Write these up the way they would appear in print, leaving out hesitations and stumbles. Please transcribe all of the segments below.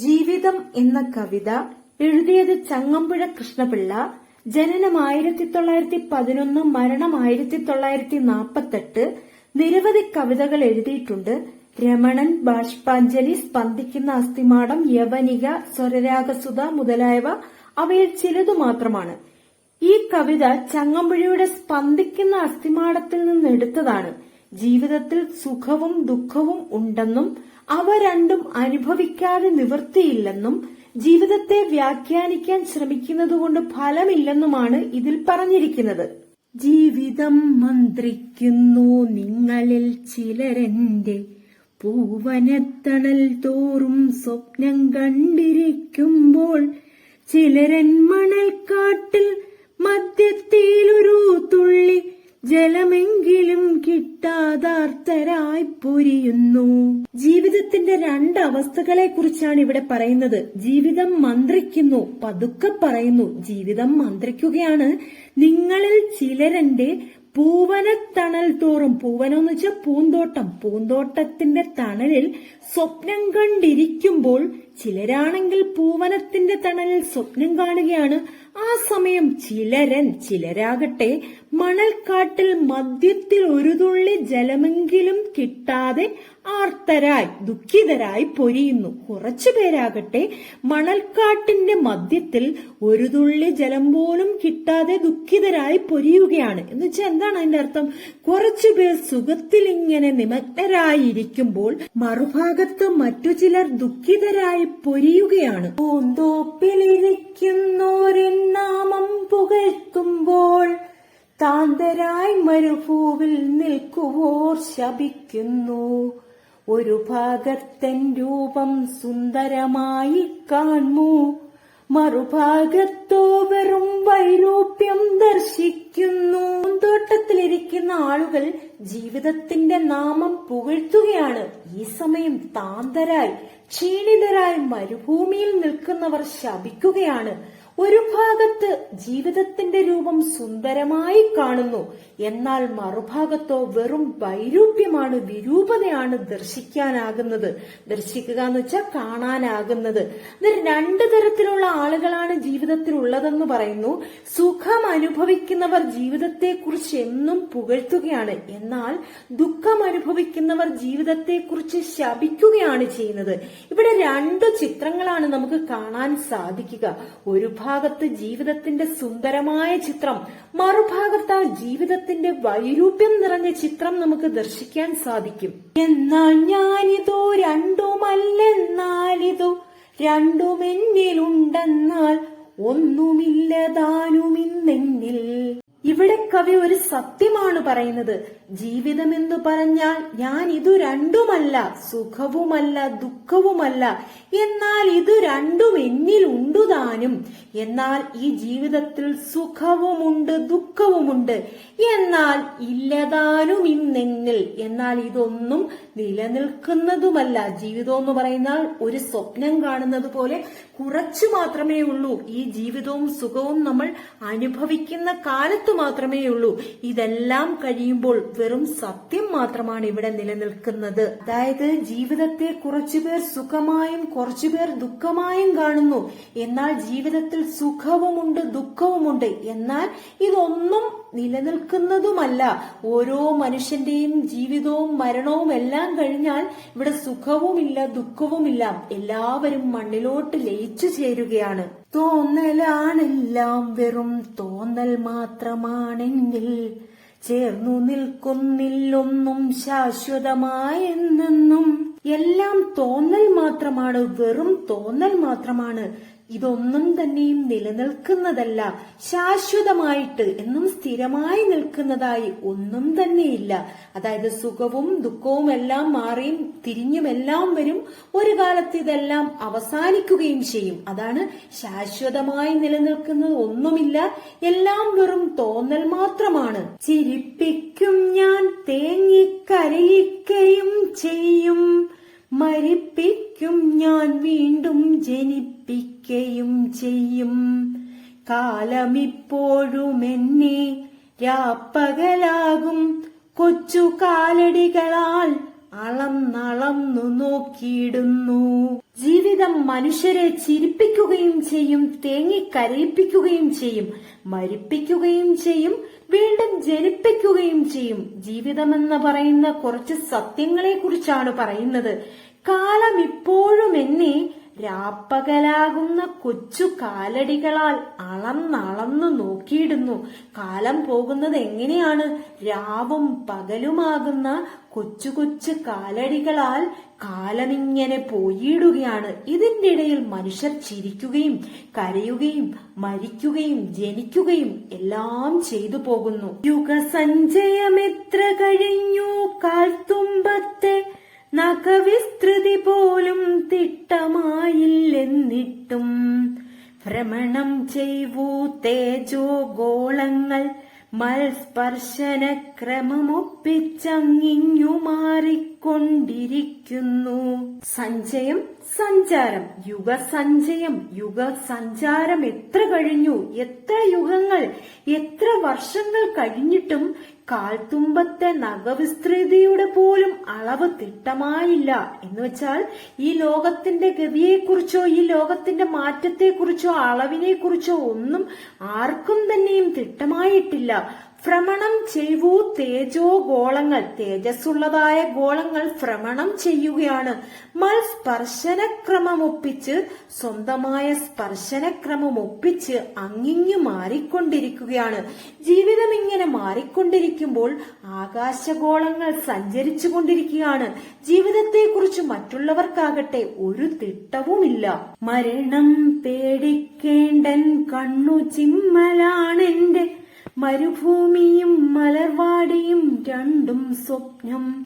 ജീവിതം എന്ന കവിത എഴുതിയത് ചങ്ങമ്പുഴ കൃഷ്ണപിള്ള. ജനനം 1911, മരണം 1948. നിരവധി കവിതകൾ എഴുതിയിട്ടുണ്ട്. രമണൻ, ബാഷ്പാഞ്ജലി, സ്പന്ദിക്കുന്ന അസ്ഥിമാടം, യവനിക, സ്വരരാഗസുധ മുതലായവ അവയിൽ ചിലതു മാത്രമാണ്. ഈ കവിത ചങ്ങമ്പുഴയുടെ സ്പന്ദിക്കുന്ന അസ്ഥിമാടത്തിൽ നിന്ന് എടുത്തതാണ്. ജീവിതത്തിൽ സുഖവും ദുഃഖവും ഉണ്ടെന്നും അവ രണ്ടും അനുഭവിക്കാതെ നിവൃത്തിയില്ലെന്നും ജീവിതത്തെ വ്യാഖ്യാനിക്കാൻ ശ്രമിക്കുന്നതുകൊണ്ട് ഫലമില്ലെന്നുമാണ് ഇതിൽ പറഞ്ഞിരിക്കുന്നത്. ജീവിതം മന്ത്രിക്കുന്നു നിങ്ങളിൽ ചിലരെന്റെ പൂവനത്തണൽ തോറും സ്വപ്നം കണ്ടിരിക്കുമ്പോൾ, ചിലരൻ മണൽക്കാട്ടിൽ മധ്യത്തിലൊരു തുള്ളി ജലമെങ്കിലും കിട്ടാതാർത്തരായി പൊരിയുന്നു. ജീവിതത്തിന്റെ രണ്ട് അവസ്ഥകളെ കുറിച്ചാണ് ഇവിടെ പറയുന്നത്. ജീവിതം മന്ത്രിക്കുന്നു, പതുക്കെ പറയുന്നു. ജീവിതം മന്ത്രിക്കുകയാണ്. നിങ്ങളിൽ ചിലരെന്റെ പൂവനത്തണൽ തോറും, പൂവനം എന്ന് വെച്ചാൽ പൂന്തോട്ടം, പൂന്തോട്ടത്തിന്റെ തണലിൽ സ്വപ്നം കണ്ടിരിക്കുമ്പോൾ, ചിലരാണെങ്കിൽ പൂവനത്തിന്റെ തണലിൽ സ്വപ്നം കാണുകയാണ്. ആ സമയം ചിലരാകട്ടെ മണൽക്കാട്ടിൽ മധ്യത്തിൽ ഒരു തുള്ളി ജലമെങ്കിലും കിട്ടാതെ ആർത്തരായി ദുഃഖിതരായി പൊരിയുന്നു. കുറച്ചുപേരാകട്ടെ മണൽക്കാട്ടിന്റെ മധ്യത്തിൽ ഒരു തുള്ളി ജലം പോലും കിട്ടാതെ ദുഃഖിതരായി പൊരിയുകയാണ്. എന്ന് വെച്ചാൽ എന്താണ് അതിന്റെ അർത്ഥം? കുറച്ചുപേർ സുഖത്തിൽ ഇങ്ങനെ നിമഗ്നരായിരിക്കുമ്പോൾ മറുഭാഗത്ത് മറ്റു ചിലർ ദുഃഖിതരായി പൊരിയുകയാണ്. പൂന്തോപ്പിലിരിക്കുന്നോരെൻ നാമം പുകഴ്ത്തുമ്പോൾ, താന്തരായി മരുഭൂവിൽ നിൽക്കുവോർ ശപിക്കുന്നു. ഒരു ഭാഗത്തൻ രൂപം സുന്ദരമായി കാണൂ, മറുഭാഗത്തോ വെറും വൈരൂപ്യം ദർശിക്കുന്നു. പൂന്തോട്ടത്തിലിരിക്കുന്ന ആളുകൾ ജീവിതത്തിന്റെ നാമം പുകഴ്ത്തുകയാണ്. ഈ സമയം താന്തരായി ക്ഷീണിതരായി മരുഭൂമിയിൽ നിൽക്കുന്നവർ ശപിക്കുകയാണ്. ഒരു ഭാഗത്ത് ജീവിതത്തിന്റെ രൂപം സുന്ദരമായി കാണുന്നു, എന്നാൽ മറുഭാഗത്തോ വെറും വൈരൂപ്യമാണ്, വിരൂപതയാണ് ദർശിക്കാനാകുന്നത്. ദർശിക്കുക എന്ന് വെച്ചാൽ കാണാനാകുന്നത്. ഇത് രണ്ടു തരത്തിലുള്ള ആളുകളാണ് ജീവിതത്തിൽ ഉള്ളതെന്ന് പറയുന്നു. സുഖം അനുഭവിക്കുന്നവർ ജീവിതത്തെക്കുറിച്ച് എന്നും പുകഴ്ത്തുകയാണ്, എന്നാൽ ദുഃഖം അനുഭവിക്കുന്നവർ ജീവിതത്തെക്കുറിച്ച് ശപിക്കുകയാണ് ചെയ്യുന്നത്. ഇവിടെ രണ്ടു ചിത്രങ്ങളാണ് നമുക്ക് കാണാൻ സാധിക്കുക. ഒരു ഭാഗത്ത് ജീവിതത്തിന്റെ സുന്ദരമായ ചിത്രം, മറുഭാഗത്ത് ആ ജീവിതത്തിന്റെ വൈരൂപ്യം നിറഞ്ഞ ചിത്രം നമുക്ക് ദർശിക്കാൻ സാധിക്കും. എന്നാൽ ഞാനിതോ രണ്ടുമല്ലെന്നാലിതോ രണ്ടുമെന്നിലുണ്ടെന്നാൽ ഒന്നുമില്ലതാനുമിന്നെന്നിൽ. ഇവിടെ കവി ഒരു സത്യമാണ് പറയുന്നത്. ജീവിതമെന്ന് പറഞ്ഞാൽ ഞാൻ ഇതു രണ്ടുമല്ല, സുഖവുമല്ല ദുഃഖവുമല്ല, എന്നാൽ ഇത് രണ്ടും എന്നിൽ ഉണ്ടുതാനും. എന്നാൽ ഈ ജീവിതത്തിൽ സുഖവുമുണ്ട് ദുഃഖവുമുണ്ട്, എന്നാൽ ഇല്ലതാനും ഇന്നെന്നിൽ. എന്നാൽ ഇതൊന്നും നിലനിൽക്കുന്നതുമല്ല. ജീവിതം എന്ന് പറയുന്നാൽ ഒരു സ്വപ്നം കാണുന്നത് പോലെ കുറച്ചു മാത്രമേ ഉള്ളൂ. ഈ ജീവിതവും സുഖവും നമ്മൾ അനുഭവിക്കുന്ന കാലത്ത് മാത്രമേ ഉള്ളൂ. ഇതെല്ലാം കഴിയുമ്പോൾ വെറും സത്യം മാത്രമാണ് ഇവിടെ നിലനിൽക്കുന്നത്. അതായത് ജീവിതത്തെ കുറച്ചുപേർ സുഖമായും കുറച്ചുപേർ ദുഃഖമായും കാണുന്നു. എന്നാൽ ജീവിതത്തിൽ സുഖവുമുണ്ട് ദുഃഖവുമുണ്ട്, എന്നാൽ ഇതൊന്നും നിലനിൽക്കുന്നതുമല്ല. ഓരോ മനുഷ്യന്റെയും ജീവിതവും മരണവും എല്ലാം കഴിഞ്ഞാൽ ഇവിടെ സുഖവുമില്ല ദുഃഖവുമില്ല. എല്ലാവരും മണ്ണിലോട്ട് ലയിച്ചു ചേരുകയാണ്. തോന്നലാണെല്ലാം വെറും തോന്നൽ മാത്രമാണെങ്കിൽ ചേർന്നു നിൽക്കുന്നില്ലൊന്നും ശാശ്വതമായെന്നും. എല്ലാം തോന്നൽ മാത്രമാണ്, വെറും തോന്നൽ മാത്രമാണ്. ഇതൊന്നും തന്നെയും നിലനിൽക്കുന്നതല്ല. ശാശ്വതമായിട്ട് എന്നും സ്ഥിരമായി നിൽക്കുന്നതായി ഒന്നും തന്നെയില്ല. അതായത് സുഖവും ദുഃഖവും എല്ലാം മാറിയും തിരിഞ്ഞുമെല്ലാം വരും. ഒരു കാലത്ത് ഇതെല്ലാം അവസാനിക്കുകയും ചെയ്യും. അതാണ് ശാശ്വതമായി നിലനിൽക്കുന്നത് ഒന്നുമില്ല, എല്ലാം വെറും തോന്നൽ മാത്രമാണ്. ചിരിപ്പിക്കും ഞാൻ തേങ്ങിക്കരയിക്കുകയും ചെയ്യും, മരിപ്പിക്കും ഞാൻ വീണ്ടും ജനിപ്പിക്കുകയും ചെയ്യും. കാലമിപ്പോഴും എന്നെ രാപ്പകലാകും കൊച്ചു കാലടികളാൽ അളന്നളന്നു നോക്കിയിടുന്നു. ജീവിതം മനുഷ്യരെ ചിരിപ്പിക്കുകയും ചെയ്യും, തേങ്ങിക്കരയിപ്പിക്കുകയും ചെയ്യും, മരിപ്പിക്കുകയും ചെയ്യും, വീണ്ടും ജനിപ്പിക്കുകയും ചെയ്യും. ജീവിതമെന്ന് പറയുന്ന കുറച്ച് സത്യങ്ങളെ കുറിച്ചാണ് പറയുന്നത്. കാലം ഇപ്പോഴും എന്നെ രാപ്പകലാകുന്ന കൊച്ചു കാലടികളാൽ അളന്നളന്നു നോക്കിയിടുന്നു. കാലം പോകുന്നത് എങ്ങനെയാണ്? രാവും പകലുമാകുന്ന കൊച്ചു കൊച്ചു കാലടികളാൽ കാലമിങ്ങനെ പോയിടുകയാണ്. ഇതിന്റെ ഇടയിൽ മനുഷ്യർ ചിരിക്കുകയും കരയുകയും മരിക്കുകയും ജനിക്കുകയും എല്ലാം ചെയ്തു പോകുന്നു. യുഗസഞ്ചയമെത്ര കഴിഞ്ഞു കാൽത്തുമ്പത്തെ നഖവിസ്തൃതി പോലും തിട്ടമായില്ലെന്നിട്ടും ഭ്രമണം ചെയ്വൂ തേജോ ഗോളങ്ങൾ മൽസ്പർശന ക്രമമൊപ്പിച്ചങ്ങിങ്ങു മാറിക്കൊണ്ടിരിക്കുന്നു. സഞ്ചയം, സഞ്ചാരം, യുഗസഞ്ചയം, യുഗസഞ്ചാരം എത്ര കഴിഞ്ഞു, എത്ര യുഗങ്ങൾ, എത്ര വർഷങ്ങൾ കഴിഞ്ഞിട്ടും കാൽത്തുമ്പത്തെ നഖവിസ്തൃതിയുടെ പോലും അളവ് തിട്ടമായില്ല. എന്ന് വെച്ചാൽ ഈ ലോകത്തിന്റെ ഗതിയെക്കുറിച്ചോ ഈ ലോകത്തിന്റെ മാറ്റത്തെക്കുറിച്ചോ അളവിനെക്കുറിച്ചോ ഒന്നും ആർക്കും തന്നെയും തിട്ടമായിട്ടില്ല. ഭ്രമണം ചെയ്വൂ തേജോ ഗോളങ്ങൾ, തേജസ്സുള്ളതായ ഗോളങ്ങൾ ഭ്രമണം ചെയ്യുകയാണ്. മൽ സ്പർശനക്രമം ഒപ്പിച്ച്, സ്വന്തമായ സ്പർശനക്രമം ഒപ്പിച്ച് അങ്ങിങ്ങു മാറിക്കൊണ്ടിരിക്കുകയാണ്. ജീവിതം ഇങ്ങനെ മാറിക്കൊണ്ടിരിക്കുമ്പോൾ ആകാശഗോളങ്ങൾ സഞ്ചരിച്ചു കൊണ്ടിരിക്കുകയാണ്. ജീവിതത്തെക്കുറിച്ച് മറ്റുള്ളവർക്കാകട്ടെ ഒരു തിട്ടവുമില്ല. മരണം പേടിക്കേണ്ടൻ കണ്ണു ചിമ്മലാണെന്റെ, മരുഭൂമിയും മലർവാടിയും രണ്ടും സ്വപ്നം.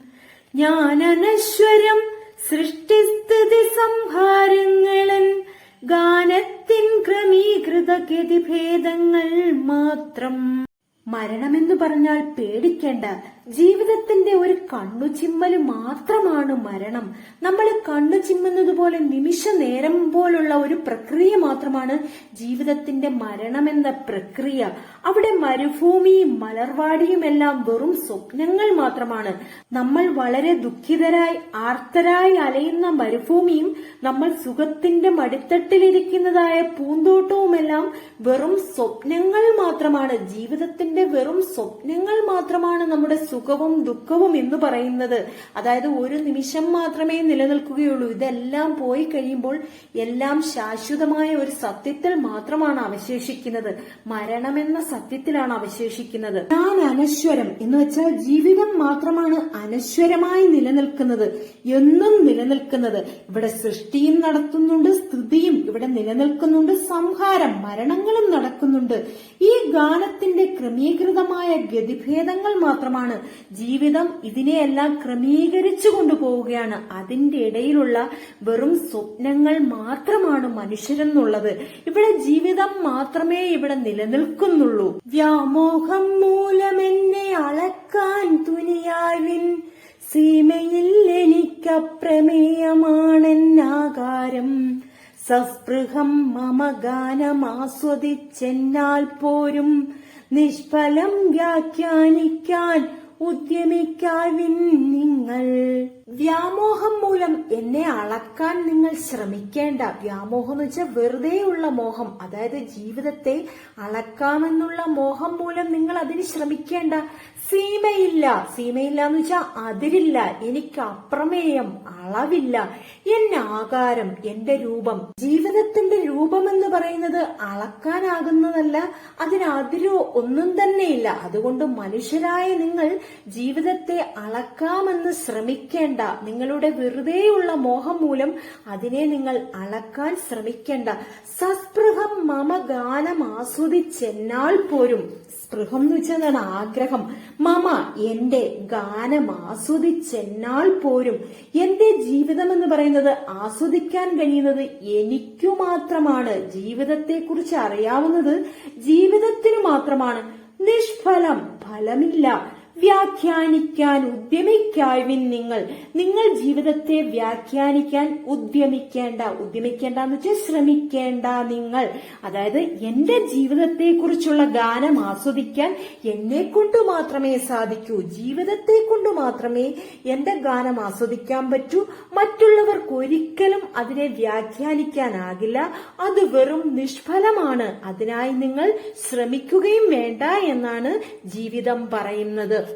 ജ്ഞാനനശ്വരം സൃഷ്ടിസ്ഥിതി സംഹാരങ്ങളൻ ഗാനത്തിൻ ക്രമീകൃത ഗതിഭേദങ്ങൾ മാത്രം. മരണമെന്ന് പറഞ്ഞാൽ പേടിക്കേണ്ട, ജീവിതത്തിന്റെ ഒരു കണ്ണു ചിമ്മല് മാത്രമാണ് മരണം. നമ്മൾ കണ്ണു ചിമ്മുന്നത് പോലെ നിമിഷ നേരം പോലുള്ള ഒരു പ്രക്രിയ മാത്രമാണ് ജീവിതത്തിന്റെ മരണമെന്ന പ്രക്രിയ. അവിടെ മരുഭൂമിയും മലർവാടിയും എല്ലാം വെറും സ്വപ്നങ്ങൾ മാത്രമാണ്. നമ്മൾ വളരെ ദുഃഖിതരായി ആർത്തരായി അലയുന്ന മരുഭൂമിയും നമ്മൾ സുഖത്തിന്റെ മടിത്തട്ടിലിരിക്കുന്നതായ പൂന്തോട്ടവുമെല്ലാം വെറും സ്വപ്നങ്ങൾ മാത്രമാണ്. ജീവിതത്തിന്റെ വെറും സ്വപ്നങ്ങൾ മാത്രമാണ് നമ്മുടെ സുഖവും ദുഃഖവും എന്ന് പറയുന്നത്. അതായത് ഒരു നിമിഷം മാത്രമേ നിലനിൽക്കുകയുള്ളൂ. ഇതെല്ലാം പോയി കഴിയുമ്പോൾ എല്ലാം ശാശ്വതമായ ഒരു സത്യത്തിൽ മാത്രമാണ് അവശേഷിക്കുന്നത്. മരണമെന്ന സത്യത്തിലാണ് അവശേഷിക്കുന്നത്. ഞാൻ അനശ്വരം എന്ന് വെച്ചാൽ ജീവിതം മാത്രമാണ് അനശ്വരമായി നിലനിൽക്കുന്നത്, എന്നും നിലനിൽക്കുന്നത്. ഇവിടെ സൃഷ്ടിയും നടത്തുന്നുണ്ട്, സ്ഥിതിയും ഇവിടെ നിലനിൽക്കുന്നുണ്ട്, സംഹാരം മരണങ്ങളും നടക്കുന്നുണ്ട്. ഈ ഗാനത്തിന്റെ ക്രമീകൃതമായ ഗതിഭേദങ്ങൾ മാത്രമാണ് ജീവിതം. ഇതിനെയെല്ലാം ക്രമീകരിച്ചു കൊണ്ടുപോവുകയാണ്. അതിന്റെ ഇടയിലുള്ള വെറും സ്വപ്നങ്ങൾ മാത്രമാണ് മനുഷ്യരെന്നുള്ളത്. ഇവിടെ ജീവിതം മാത്രമേ ഇവിടെ നിലനിൽക്കുന്നുള്ളൂ. വ്യാമോഹം മൂലമെന്നെ അളക്കാൻ തുനിയാവിൻ സീമയിൽ എനിക്കപ്രമേയമാണെന്നാകാരം. സസ്പൃഹം മമ ഗാനമാസ്വദിച്ചെന്നാൽ പോരും നിഷ്ഫലം വ്യാഖ്യാനിക്കാൻ ഉദ്യമിക്കാവിൻ നിങ്ങൾ. വ്യാമോഹം മൂലം എന്നെ അളക്കാൻ നിങ്ങൾ ശ്രമിക്കേണ്ട. വ്യാമോഹം എന്ന് വെച്ചാൽ വെറുതെയുള്ള മോഹം, അതായത് ജീവിതത്തെ അളക്കാമെന്നുള്ള മോഹം മൂലം നിങ്ങൾ അതിന് ശ്രമിക്കേണ്ട. സീമയില്ല, സീമയില്ല എന്ന് വെച്ചാൽ അതിരില്ല, എനിക്ക് അപ്രമേയം, അളവില്ല. എന്റെ ആകാരം, എന്റെ രൂപം, ജീവിതത്തിന്റെ രൂപം എന്ന് പറയുന്നത് അളക്കാനാകുന്നതല്ല, അതിന് അതിരോ ഒന്നും തന്നെയില്ല. അതുകൊണ്ട് മനുഷ്യരായ നിങ്ങൾ ജീവിതത്തെ അളക്കാമെന്ന് ശ്രമിക്കേണ്ട. നിങ്ങളുടെ വെറുതെയുള്ള മോഹം മൂലം അതിനെ നിങ്ങൾ അളക്കാൻ ശ്രമിക്കേണ്ട. സസ്പൃഹം മമ ഗാനം ആസ്വദിച്ചെന്നാൽ പോരും. സ്പൃഹം എന്ന് വെച്ചാൽ ആഗ്രഹം. മമ എന്റെ, ഗാനം ആസ്വദിച്ചെന്നാൽ പോരും. എന്റെ ജീവിതം എന്ന് പറയുന്നത് ആസ്വദിക്കാൻ കഴിയുന്നത് എനിക്കു മാത്രമാണ്. ജീവിതത്തെക്കുറിച്ച് അറിയാവുന്നത് ജീവിതത്തിനു മാത്രമാണ്. നിഷ്ഫലം, ഫലമില്ല. വ്യാഖ്യാനിക്കാൻ ഉദ്യമിക്കാവിൻ നിങ്ങൾ ജീവിതത്തെ വ്യാഖ്യാനിക്കാൻ ഉദ്യമിക്കേണ്ട എന്ന് വെച്ചാൽ ശ്രമിക്കേണ്ട നിങ്ങൾ. അതായത് എന്റെ ജീവിതത്തെ കുറിച്ചുള്ള ഗാനം ആസ്വദിക്കാൻ എന്നെ കൊണ്ട് മാത്രമേ സാധിക്കൂ, ജീവിതത്തെ കൊണ്ട് മാത്രമേ എന്റെ ഗാനം ആസ്വദിക്കാൻ പറ്റൂ. മറ്റുള്ളവർക്ക് ഒരിക്കലും അതിനെ വ്യാഖ്യാനിക്കാനാകില്ല, അത് വെറും നിഷ്ഫലമാണ്. അതിനായി നിങ്ങൾ ശ്രമിക്കുകയും വേണ്ട എന്നാണ് ജീവിതം പറയുന്നത്.